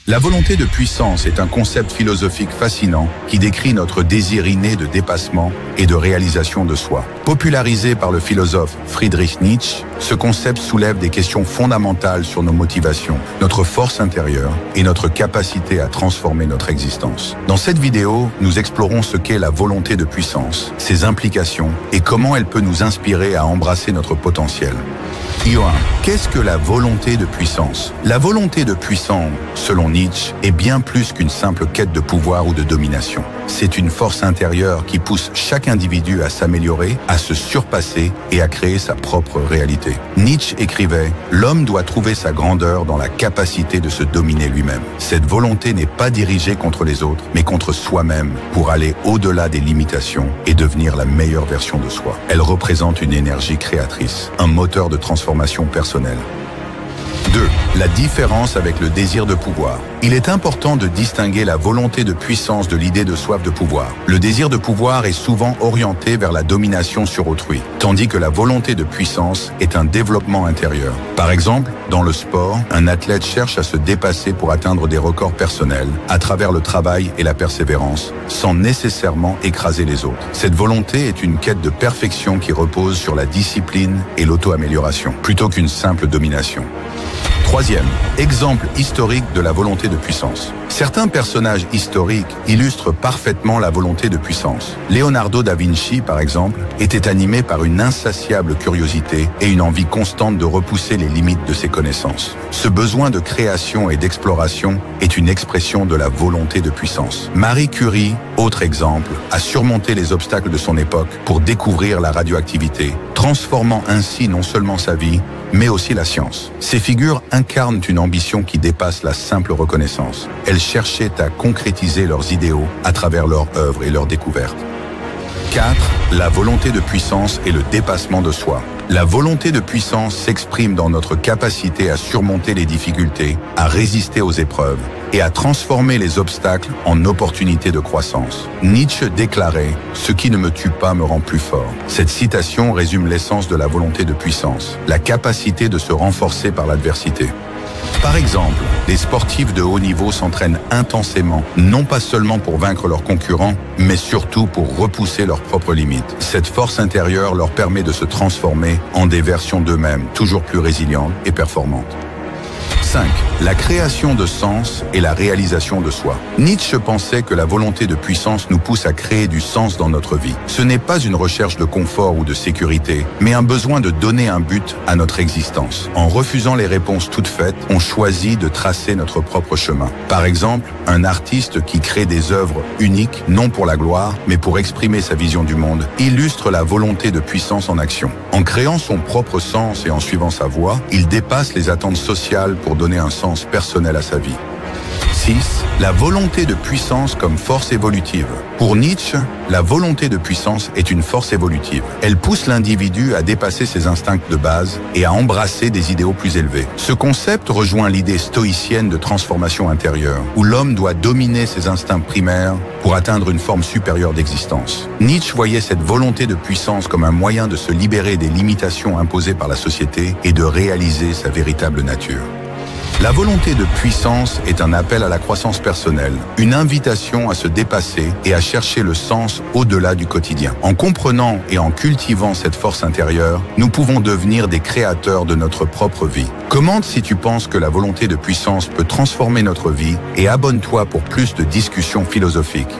La volonté de puissance est un concept philosophique fascinant qui décrit notre désir inné de dépassement et de réalisation de soi. Popularisé par le philosophe Friedrich Nietzsche, ce concept soulève des questions fondamentales sur nos motivations, notre force intérieure et notre capacité à transformer notre existence. Dans cette vidéo, nous explorons ce qu'est la volonté de puissance, ses implications et comment elle peut nous inspirer à embrasser notre potentiel. Johan, qu'est-ce que la volonté de puissance? La volonté de puissance, selon Nietzsche, est bien plus qu'une simple quête de pouvoir ou de domination. C'est une force intérieure qui pousse chaque individu à s'améliorer, à se surpasser et à créer sa propre réalité. Nietzsche écrivait « L'homme doit trouver sa grandeur dans la capacité de se dominer lui-même. Cette volonté n'est pas dirigée contre les autres, mais contre soi-même pour aller au-delà des limitations et devenir la meilleure version de soi. Elle représente une énergie créatrice, un moteur de transformation personnelle. 2. La différence avec le désir de pouvoir. Il est important de distinguer la volonté de puissance de l'idée de soif de pouvoir. Le désir de pouvoir est souvent orienté vers la domination sur autrui, tandis que la volonté de puissance est un développement intérieur. Par exemple, dans le sport, un athlète cherche à se dépasser pour atteindre des records personnels à travers le travail et la persévérance, sans nécessairement écraser les autres. Cette volonté est une quête de perfection qui repose sur la discipline et l'auto-amélioration, plutôt qu'une simple domination. Troisième, exemple historique de la volonté de puissance. Certains personnages historiques illustrent parfaitement la volonté de puissance. Leonardo da Vinci, par exemple, était animé par une insatiable curiosité et une envie constante de repousser les limites de ses connaissances. Ce besoin de création et d'exploration est une expression de la volonté de puissance. Marie Curie, autre exemple, a surmonté les obstacles de son époque pour découvrir la radioactivité, transformant ainsi non seulement sa vie, mais aussi la science. Ces figures incarnent une ambition qui dépasse la simple reconnaissance. Elles cherchaient à concrétiser leurs idéaux à travers leur œuvre et leurs découvertes. 4. La volonté de puissance et le dépassement de soi. La volonté de puissance s'exprime dans notre capacité à surmonter les difficultés, à résister aux épreuves et à transformer les obstacles en opportunités de croissance. Nietzsche déclarait « Ce qui ne me tue pas me rend plus fort ». Cette citation résume l'essence de la volonté de puissance, la capacité de se renforcer par l'adversité. Par exemple, les sportifs de haut niveau s'entraînent intensément, non pas seulement pour vaincre leurs concurrents, mais surtout pour repousser leurs propres limites. Cette force intérieure leur permet de se transformer en des versions d'eux-mêmes, toujours plus résilientes et performantes. 5. La création de sens et la réalisation de soi. Nietzsche pensait que la volonté de puissance nous pousse à créer du sens dans notre vie. Ce n'est pas une recherche de confort ou de sécurité, mais un besoin de donner un but à notre existence. En refusant les réponses toutes faites, on choisit de tracer notre propre chemin. Par exemple, un artiste qui crée des œuvres uniques, non pour la gloire, mais pour exprimer sa vision du monde, illustre la volonté de puissance en action. En créant son propre sens et en suivant sa voie, il dépasse les attentes sociales pour donner un sens personnel à sa vie. 6. La volonté de puissance comme force évolutive. Pour Nietzsche, la volonté de puissance est une force évolutive. Elle pousse l'individu à dépasser ses instincts de base et à embrasser des idéaux plus élevés. Ce concept rejoint l'idée stoïcienne de transformation intérieure, où l'homme doit dominer ses instincts primaires pour atteindre une forme supérieure d'existence. Nietzsche voyait cette volonté de puissance comme un moyen de se libérer des limitations imposées par la société et de réaliser sa véritable nature. La volonté de puissance est un appel à la croissance personnelle, une invitation à se dépasser et à chercher le sens au-delà du quotidien. En comprenant et en cultivant cette force intérieure, nous pouvons devenir des créateurs de notre propre vie. Commente si tu penses que la volonté de puissance peut transformer notre vie et abonne-toi pour plus de discussions philosophiques.